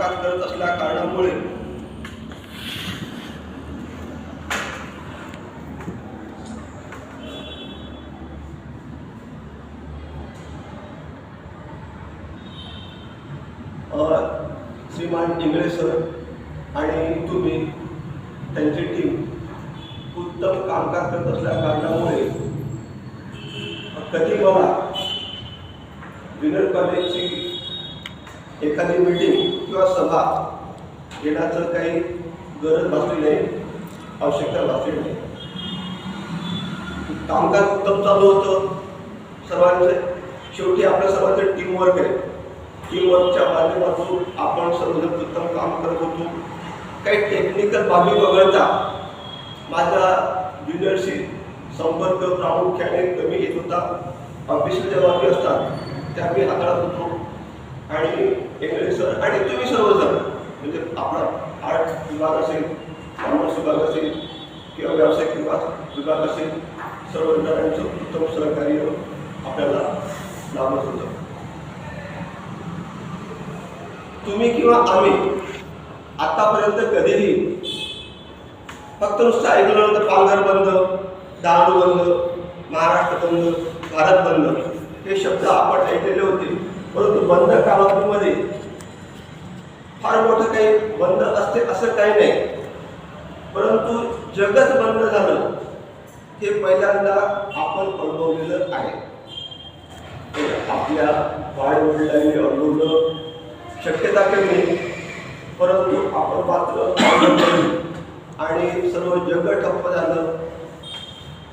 कामकाज करत असल्या कारणामुळे श्रीमान इंगळे सर आणि तुम्ही त्यांची टीम उत्तम कामकाज करत असल्या कारणामुळे कधी मला ज्युनियर कॉलेजची एखादी मीटिंग किंवा सभा घेण्याचं काही गरज भासली नाही, आवश्यकता भासली नाही. कामकाज उत्तम चालू होतं सर्वांचं. शेवटी आपल्या सर्वांचं टीमवर्क आहे. टीमवर्कच्या माध्यमातून आपण सर्वजण उत्तम काम करत होतो. काही टेक्निकल बाबी वगळता माझा ज्युनियरशी संपर्क प्रामुख्याने कमी येत होता. ऑफिसच्या बाबी असतात त्या मी हाताळत होतो. आणि इंग्लिश सर आणि तुम्ही सर्वजण म्हणजे आपला आर्ट विभाग असेल, कॉमर्स विभाग असेल किंवा व्यावसायिक विभाग असेल, सर्व जणांचं उत्तम सहकार्य आपल्याला लाभत होतं. तुम्ही किंवा आम्ही आतापर्यंत कधीही फक्त नुसतं ऐकलं नव्हतं पालघर बंद, दारू बंद, महाराष्ट्र बंद, भारत बंद हे शब्द आपण ऐकलेले होते. परंतु बंद कालावधीमध्ये फार मोठं काही बंद असते असं काही नाही. परंतु जगच बंद झालं हे पहिल्यांदा आपण अनुभवलेलं आहे. आपल्या वाढवडिलांनी अनुभवलं शक्यता कमी, परंतु आपण मात्र आणि सर्व जग ठप्प झालं.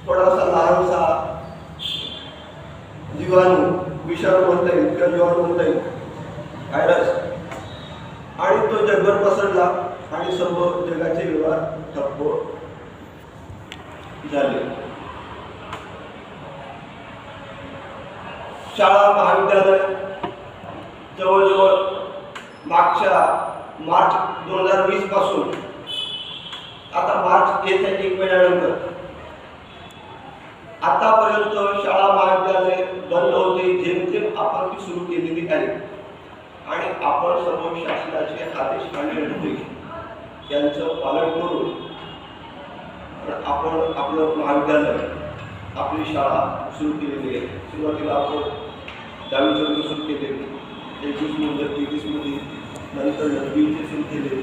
थोडासा लहानसा जीवाणू, विषाणू म्हणता येईल किंवा जीवाणू म्हणता येईल, व्हायरस, आणि तो जगभर पसरला आणि सर्व जगाचे व्यवहार ठप्प झाले. शाळा महाविद्यालय जवळजवळ मागच्या मार्च 2020 पासून आता मार्च येत्या 1 महिन्यानंतर आतापर्यंत शाळा महाविद्यालय बंद होते. जेमतेम आपण ती सुरू केलेली आहे आणि आपण सर्व शासनाचे आदेश आणि निर्देश यांचं पालन करून आपण आपलं महाविद्यालय, आपली शाळा सुरू केलेली आहे. सुरुवातीला आपण 10वी वर्ग सुरू केले, 21 मुलं 23 मुली, नंतर 20चे सुरू केले,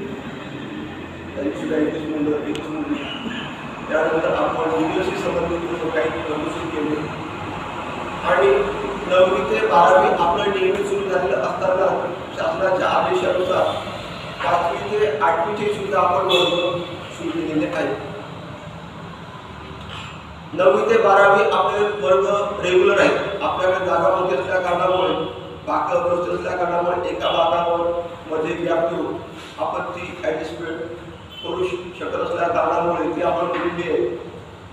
तरीसुद्धा 21 मुलं 23 मुली. त्यानंतर आपण ज्युनियरशी संबंधित काही वर्ग सुरू केले आणि 9वी ते 12वी आपलं नियमित सुरू झालेलं असताना शासनाच्या आदेशानुसार 5वी ते 8वीचे सुद्धा आपण वर्ग सुरू केलेले आहेत. 9वी ते 12वी आपले वर्ग रेग्युलर आहेत. आपल्याकडे जागा मोठी असल्या कारणामुळे, बाका व्यवस्थित असल्या कारणामुळे एका भागावर मध्ये गॅप देऊन आपण ती ॲडजस्टमेंट करू शकत असल्या कारणामुळे ती आपण केलेली आहे.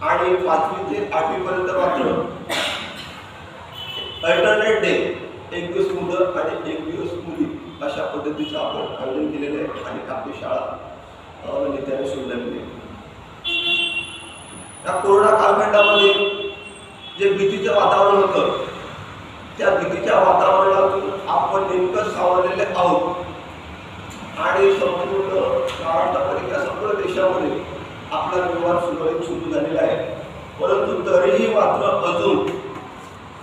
आणि 5वी ते 8वी पर्यंत मात्र अल्टरनेट डे, 1 दिवस मुलं आणि 1 दिवस मुली अशा पद्धतीचं आपण आयोजन केलेलं आहे आणि आपली शाळा नेत्याने सुरू झालेली आहे. या कोरोना कालखंडामध्ये जे भीतीचं वातावरण होतं त्या भीतीच्या वातावरणातून आपण नेमकं सावरलेले आहोत आणि संपूर्ण महाराष्ट्रामध्ये किंवा संपूर्ण देशामध्ये आपला व्यवहार सुरळीत सुरू झालेला आहे. परंतु तरीही मात्र अजून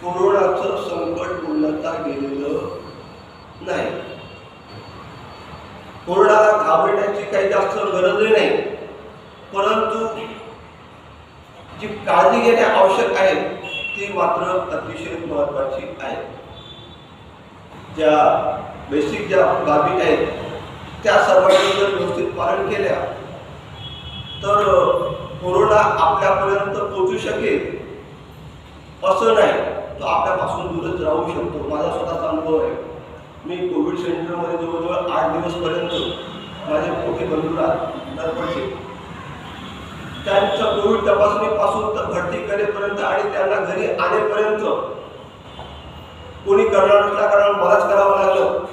कोरोनाचं संकट पूर्णतः गेलेलं नाही. कोरोनाला घाबरण्याची काही जास्त गरजही नाही, परंतु जी काळजी घेणे आवश्यक आहे ती मात्र अतिशय महत्त्वाची आहे. ज्या बेसिक ज्या बाबी आहेत त्या सर्वांनी जर व्यवस्थित पालन केल्या तर कोरोना आपल्यापर्यंत पोहोचू शकेल असं नाही, तो आपल्यापासून दूरच राहू शकतो. माझा स्वतःचा अनुभव आहे. मी कोविड सेंटरमध्ये जवळजवळ 8 दिवसपर्यंत माझे मोठे बंधू नरपडचे, त्यांचं कोविड तपासणीपासून तर भरती करेपर्यंत आणि त्यांना घरी आणेपर्यंत कोणी करणार नसल्या कारण मलाच करावं लागलं.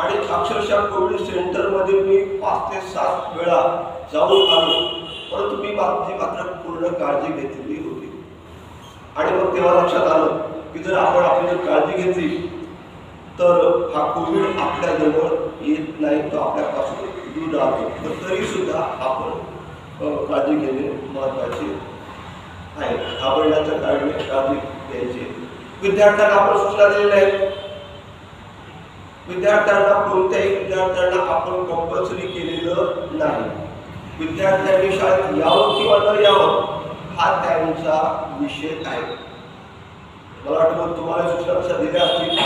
आणि अक्षरशः कोविड सेंटरमध्ये मी 5 ते 7 वेळा जाऊन आलो, परंतु मी माझी मात्र पूर्ण काळजी घेतलेली होती. आणि मग तेव्हा लक्षात आलं की जर आपण आपली जर काळजी घेतली तर हा कोविड आपल्याजवळ येत नाही, तो आपल्यापासून दूर राहतो. पण तरीसुद्धा आपण काळजी घेणे महत्त्वाचे आहे. घाबरण्याचं कारण काळजी घ्यायची. विद्यार्थ्यांना आपण सूचना दिलेल्या आहेत. विद्यार्थ्यांना कोणत्याही विद्यार्थ्यांना आपण कंपल्सरी केलेलं नाही. विद्यार्थ्यांनी शाळेत यावं किंवा न यावं हा त्यांचा विषय आहे. मला वाटतं तुम्हाला सूचना कशा दिल्या असतील.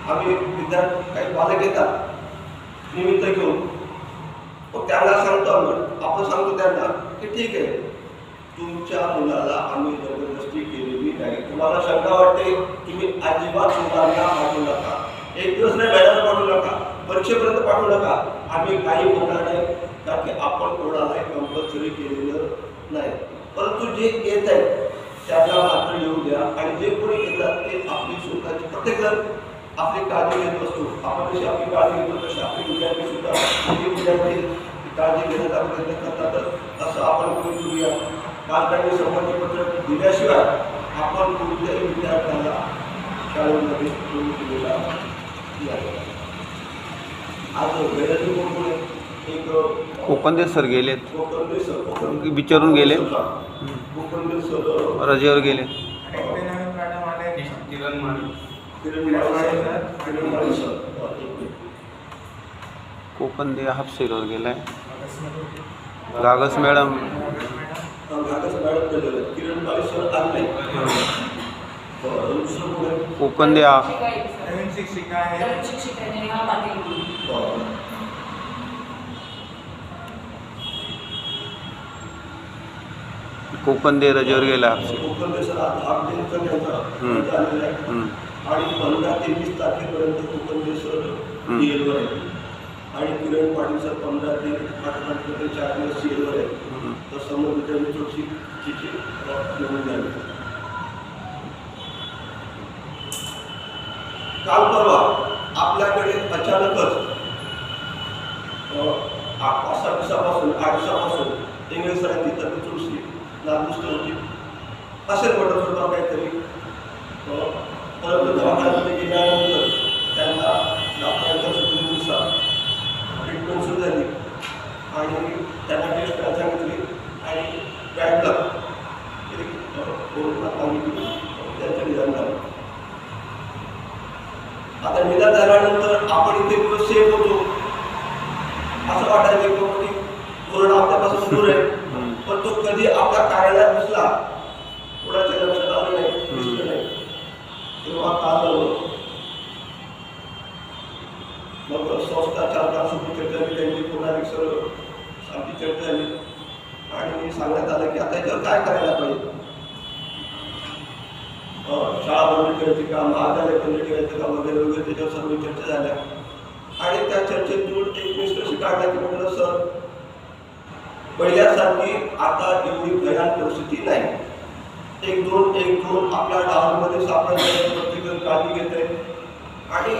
आम्ही विद्यार्थी काही पालक येतात निमित्त घेऊन, मग त्यांना सांगतो आपण सांगतो त्यांना की ठीक आहे, तुमच्या मुलाला आम्ही जबरदस्ती केलेली नाही. तुम्हाला शंका वाटते, तुम्ही अजिबात मुलांना पाठवू नका. एक दिवस नाही, महिन्यात पाठवू नका, परीक्षेपर्यंत पाठवू नका. आम्ही काही होणार नाही, कारण की आपण कोणालाही कंपल्सरी केलेलं नाही. परंतु जे येत आहेत त्यांना मात्र येऊ द्या. आणि जे कोणी येतात ते आपली स्वतःची, प्रत्येकजण आपली काळजी घेत असतो. आपण जशी आपली काळजी घेतो तशी आपली विद्यार्थी सुद्धा विद्यार्थी काळजी घेण्याचा प्रयत्न करतात. असं आपण करून करूया. पालकांनी संमतीपत्र दिल्याशिवाय आपण कोणत्याही विद्यार्थ्याला शाळेमध्ये प्रवेश दिलेला नाही. आज वेळेचे कोण एक कोकणदे सर गेलेत, कोकणदे सर विचारून गेले, कोकणदे सर रजेवर गेले. कोकणदे हापसेवर गेलाय. गागस मॅडम किरण सर आज नाही. कोकणदे कोकणदे रजेवर गेला. कोकणदे सर आज आणि 15 ते 20 तारखेपर्यंत कोकणदे सर सीएलवर आहेत. आणि किरण पाटील सर 15 ते 8 तारखेपर्यंत 4 दिवस सीएलवर आहेत. तर समोर विद्यार्थी थोडीशी तिची निवडून झाली. काल परवा आपल्याकडे अचानकच 5-6 दिवसापासून 8 दिवसापासून इंग्रज सरांची तब्येत सुटली, नादुरुस्त होती असेल मोठं थोडं काहीतरी. परंतु दवाखान्यामध्ये गेल्यानंतर त्यांना डॉक्टरांच्या सूचनेनुसार ट्रीटमेंट सुरू झाली आणि त्यांना टेस्ट करायला सांगितली आणि बॅडला कोरोना सांगितली. त्यांचं निधन झालं. आता निधन झाल्यानंतर आपण इथे दिवस सेफ होतो, असं वाटायचं की कोरोना आपल्यापासून दूर आहे. पण तो कधी आपल्या कार्यालयात दिसला, कोणाच्या लक्षात आलं नाही, दिसलं नाही. तेव्हा काल मग संस्था चालकांसोबत चर्चा झाली, त्यांची पुन्हा सर आमची चर्चा झाली आणि सांगण्यात आलं की आता याच्यावर काय करायला पाहिजे. शाळा बंद ठेवायची का, महाविद्यालय बंद ठेवायचं का वगैरे वगैरे त्याच्यावर सर्व चर्चा झाल्या. आणि त्या चर्चेतून एक निष्कर्ष काढला की म्हटलं सर, पहिल्यासारखी आता एवढी भयान परिस्थिती नाही. एक दोन आपल्या गावांमध्ये सापडण्याची प्रत्येकजण काळजी घेत आहे आणि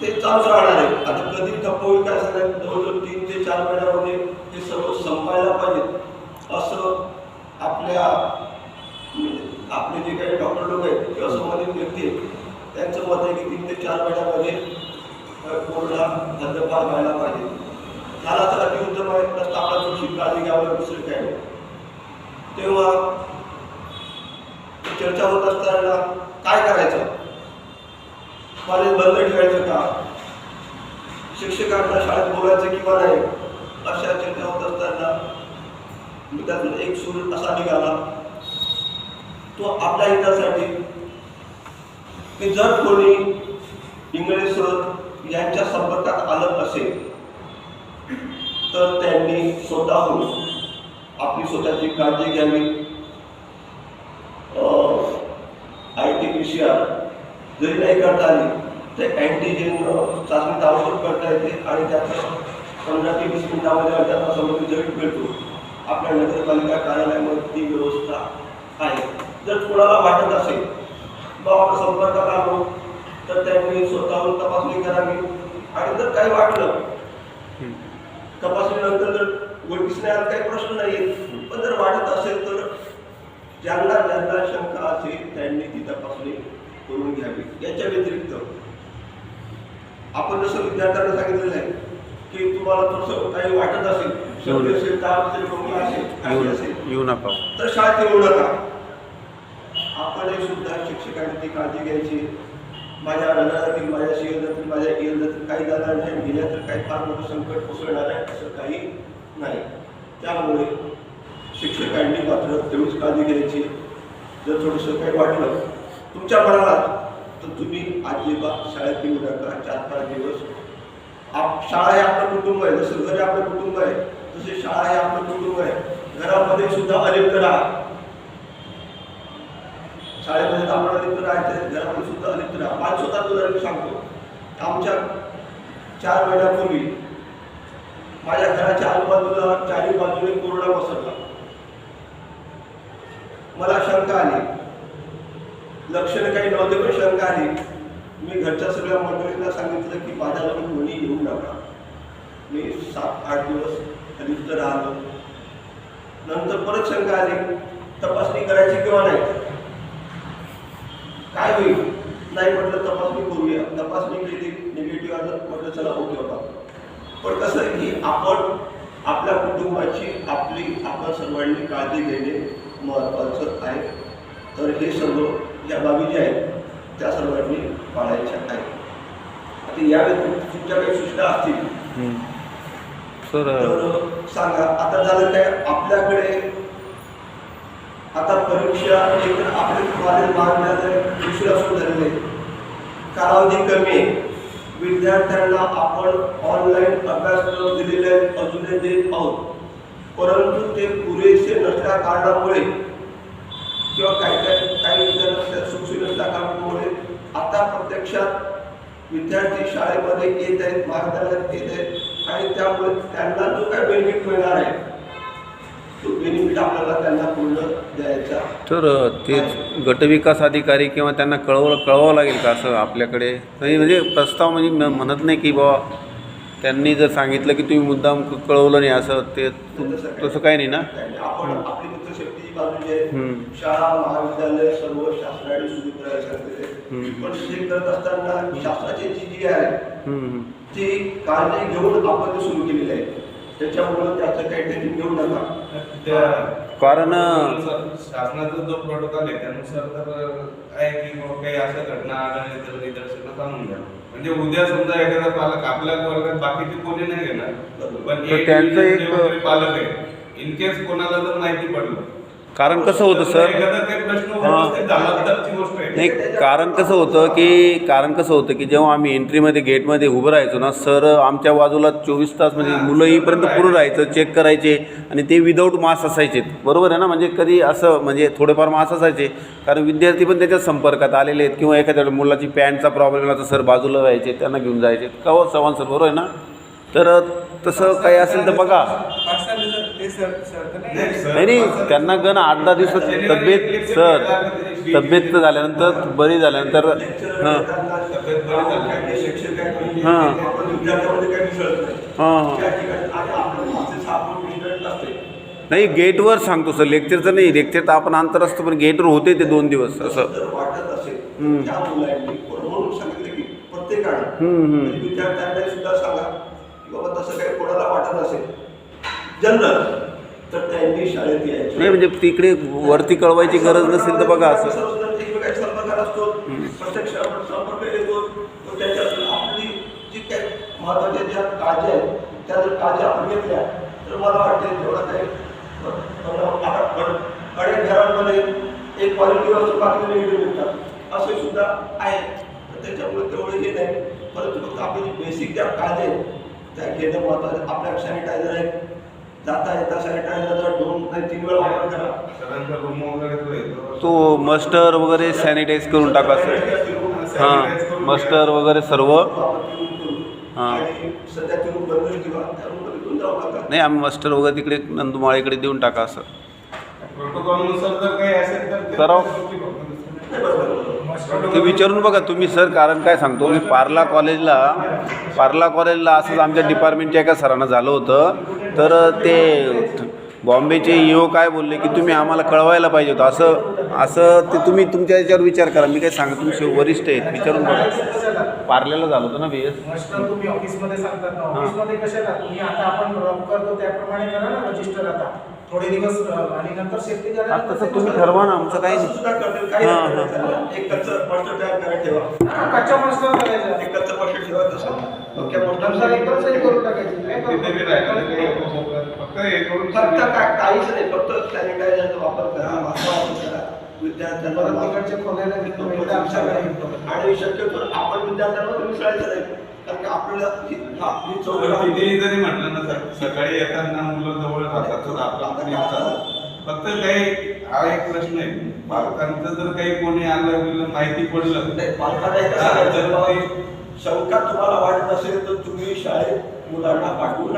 ते चालूच राहणार आहे. आता कधी ठप्प होईल काय सांगायचं. जवळजवळ 3 ते 4 महिन्यामध्ये हे सर्व संपायला पाहिजे असं आपले जे काही डॉक्टर लोक आहेत किंवा संबंधित व्यक्ती आहेत त्यांचं मत आहे की 3 ते 4 महिन्यामध्ये कोरोना हद्दपार व्हायला पाहिजे. झाला तर अतिउत्तम आहे, नसता आपला थोडीशी काळजी घ्यावं, दुसरं काय नाही. तेव्हा चर्चा होत असताना काय करायचं, कॉलेज बंद ठेवायचं का, शिक्षकांना शाळेत बोलायचं किंवा नाही, अशा चर्चा होत असताना त्यातून एक सूर असा निघाला तो आपल्या हितासाठी की जर कोणी इंगळे सर यांच्या संपर्कात आलं असेल तर त्यांनी स्वतःहून आपली स्वतःची काळजी घ्यावी. RT-PCR जरी नाही करता आली तर अँटीजेन चाचणी ताबडतोब करता येते आणि त्याचं 15 ते 20 मिनिटांमध्ये त्याचा संबंधित रिझल्ट मिळतो. आपल्या नगरपालिका कार्यालयामध्ये ती व्यवस्था आहे. जर कोणाला वाटत असेल किंवा आपण संपर्कात आलो तर त्यांनी स्वतःहून तपासणी करावी. आणि जर काही वाटलं तपासणीनंतर जर उघडकीस नाही आला काही प्रश्न नाही, पण जर वाटत असेल तर ज्यांना शंका असेल त्यांनी ती तपासणी करून घ्यावी. याच्या व्यतिरिक्त आपण जसं विद्यार्थ्यांना सांगितलेलं आहे की तुम्हाला थोडंसं काही वाटत असेल, सर्दी असेल, ताप असेल, खोकला असेल, काशी असेल, येऊ नका. तर शाळेत येऊ नका. आपण सुद्धा शिक्षकांनी ती काळजी घ्यायची. माझ्या रंगातील, माझ्या शिवजातील, माझ्या इयंदातील काही झालं नाही, गेल्या तर काही फार मोठं संकट कोसळणार आहे असं काही नाही. त्यामुळे शिक्षकांनी मात्र तेवढीच काळजी घ्यायची. जर थोडंसं काही वाटलं तुमच्या मनाला तर तुम्ही अजिबात शाळेत येऊ नका 4-5 दिवस. शाळा हे आपलं कुटुंब आहे. जसं घर आपलं कुटुंब आहे तसे शाळा हे आपलं कुटुंब आहे. घरामध्ये सुद्धा अलिप्त राहा. शाळेमध्ये आपण अलिप्त राहायचं, घरामध्ये सुद्धा अलिप्त राहा. मला स्वतः उदाहरण सांगतो. आमच्या 4 महिन्यापूर्वी माझ्या घराच्या आजूबाजूला 4ही बाजूने कोरोना पसरला. मला शंका आली, लक्षणं काही नव्हते पण शंका आली. मी घरच्या सगळ्या मंडळींना सांगितलं की माझ्याजवळ कोणी येऊ नका. मी 7-8 दिवस अलिप्त राहिलो. नंतर परत शंका आली, तपासणी करायची किंवा नाही, काय होईल. नाही म्हटलं तपासणी करूया. तपासणी केली, निगेटिव्ह आलं, म्हटलं चला ओके होता. पण कसं आहे की आपण आपल्या कुटुंबाची आपण सर्वांनी काळजी घेणे महत्त्वाचं आहे. तर हे सर्व या बाबी ज्या आहेत त्या सर्वांनी पाळायच्या आहेत. आता या व्यतिरिक्त तुमच्या काही सूचना असतील सर तर सांगा. आता झालं काय, आपल्याकडे आता परीक्षा एक आपले कॉलेज महाविद्यालय उशिरा सुरू झालेले, कालावधी कमी आहे. विद्यार्थ्यांना आपण ऑनलाईन अभ्यासक्रम दिलेले आहेत, अजूनही देत आहोत. परंतु ते पुरेसे नसल्या कारणामुळे किंवा काही विद्यार्थ्यांना सुखसोयी नसल्या कारणामुळे आता प्रत्यक्षात विद्यार्थी शाळेमध्ये येत आहेत, महाविद्यालयात येत आहेत आणि त्यामुळे त्यांना जो काय बेनिफिट मिळणार आहे तो बेनिफिट आपल्याला त्यांना पूर्ण द्यायचा. तर तेच गटविकास अधिकारी किंवा त्यांना कळवावं लागेल का असं आपल्याकडे. म्हणजे प्रस्ताव म्हणजे म्हणत नाही की बाबा त्यांनी जर सांगितलं की तुम्ही मुद्दाम कळवलं नाही असं, ते तसं काही नाही ना. आपण आपली मित्रशक्ती बाजू जे शाळा महाविद्यालय सर्व शासनाने सुरू करायला सांगितले. पण ते करत असताना शासनाची जी आहे ती काळजी घेऊन आपण ते सुरू केलेली आहे. त्याच्यामुळे त्याचं काही टेन्शन घेऊ नका. कारण शासनाचा जो प्रोटोकॉल आहे त्यानुसार तर आहे की काही अशा घटना आढळल्या तर निदर्शनास आणून द्या. म्हणजे उद्या समजा एखादा पालक आपल्या वर्गात बाकीचे कोणी नाही घेणार, पण त्यांचं एक पालक आहे, इन केस कोणाला जर माहिती पडलं. कारण कसं होतं सर, एखादा काही प्रश्न उपस्थित झाला तरची गोष्ट आहे. नाही कारण कसं होतं की जेव्हा आम्ही एंट्रीमध्ये गेटमध्ये उभं राहायचो ना सर, आमच्या बाजूला 24 तास म्हणजे मुलं येईपर्यंत पुढं राहायचं, चेक करायचे आणि ते विदाऊट मास्क असायचे. बरोबर आहे ना. म्हणजे कधी असं म्हणजे थोडेफार मास्क असायचे कारण विद्यार्थी पण त्याच्या संपर्कात आलेले आहेत किंवा एखाद्या मुलाची पॅन्टचा प्रॉब्लेम आला तर सर बाजूला व्हायचे, त्यांना घेऊन जायचे का हो चव्हाण सर, बरोबर आहे ना. तर तसं काही असेल तर बघा. नाही त्यांना गण 8-10 दिवसात तब्येत झाल्यानंतर बरी झाल्यानंतर नाही गेटवर सांगतो सर, लेक्चरचं नाही. लेक्चर तर आपण अंतर असतो पण गेटवर होते ते 2 दिवस असं. वाटत असेल त्या मुलांनी म्हणून सांगितलं की प्रत्येकाने विद्यार्थ्यांना सुद्धा सांगा की बाबा तसं काही कोणाला वाटत असेल जनरल तर त्यांनी शाळेत यायचं नाही. म्हणजे तिकडे वरती कळवायची गरज नसेल तर बघा असं एकमेकांच्या संपर्कात असतो, प्रत्यक्ष आपण संपर्क येतो. त्याच्यात आपली जी काही महत्त्वाच्या ज्या काळजी आहेत त्या जर काळजी आपण घेतल्या तर मला वाटते तेवढा काही अनेक घरांमध्ये एक पॉझिटिव्ह असतो, बाकी निगेटिव्ह निघतात असे सुद्धा आहे. तर त्याच्यामुळे तेवढं हे नाही. परंतु फक्त आपली जी बेसिक ज्या काळजी आहेत त्या घेणं महत्त्वाचं. आपल्या सॅनिटायझर आहे, जाता येता सॅनिटायझर 2-3 वेळा वापर करा. तो मस्टर वगैरे सॅनिटाईज करून टाका सर. हां मस्टर वगैरे सर्व. हां सध्या ती रूम बंद किंवा त्या रूममध्ये घेऊन जाऊ नका. नाही आम्ही मस्टर वगैरे तिकडे नंदुमाळेकडे देऊन टाका असं. प्रोटोकॉलनुसार जर काही असेल तर करावं ते विचारून बघा तुम्ही सर. कारण काय सांगतो मी पार्ला कॉलेजला असंच आमच्या डिपार्टमेंटच्या एका सरांना झालं होतं. तर ते बॉम्बेचे ईओ काय बोलले की तुम्ही आम्हाला कळवायला पाहिजे होतं असं ते तुम्ही तुमच्या याच्यावर विचार करा. मी काय सांगा, तुम्ही वरिष्ठ आहेत, विचारून बघा. पार्ल्याला झालं होतं ना बीएस. मास्टर तुम्ही ऑफिसमध्ये सांगतात ना, ऑफिसमध्ये कशाला तुम्ही आता आपण रॉक करतो त्याप्रमाणे करा ना रजिस्टर आता थोडे दिवस आणि नंतर सेफ्टी हा, तसं तुम्ही ठरवा ना, आमचं काही असं नाही. सुद्धा करतील काही हां, नाही हां. करायचं. एक कच्चं मास्टर तयार करायला ठेवा. कच्च्या मास्टर करायचं एक कच्चं मास्टर ठेवा तसं पक्क्या नंतर मास्टर एकदम सही करून टाकायची काय तिथे बी राहिलं नाही काही फक्त हे करून फक्त काहीच नाही, फक्त सॅनिटायझरचा वापर करा, मास्क वापर करा. विद्यार्थ्यांना परत तिकडचे खोल्याला घेतो, एकदा आमच्याकडे येतो. आणि शक्यतो आपण विद्यार्थ्यांना मिसळायचं नाही, कारण की आपल्याला ही चौकट कितीही जरी म्हटलं ना सकाळी येताना मुलं जवळ राहतात तर आपला निघतात. फक्त काही हा एक प्रश्न आहे, पालकांचं जर काही कोणी आलं गेलं माहिती पडलं नाही, पालकांना एकच सांगायचं, बाबा, शंका तुम्हाला वाटत असेल तर तुम्ही शाळेत मुलांना पाठवू नका.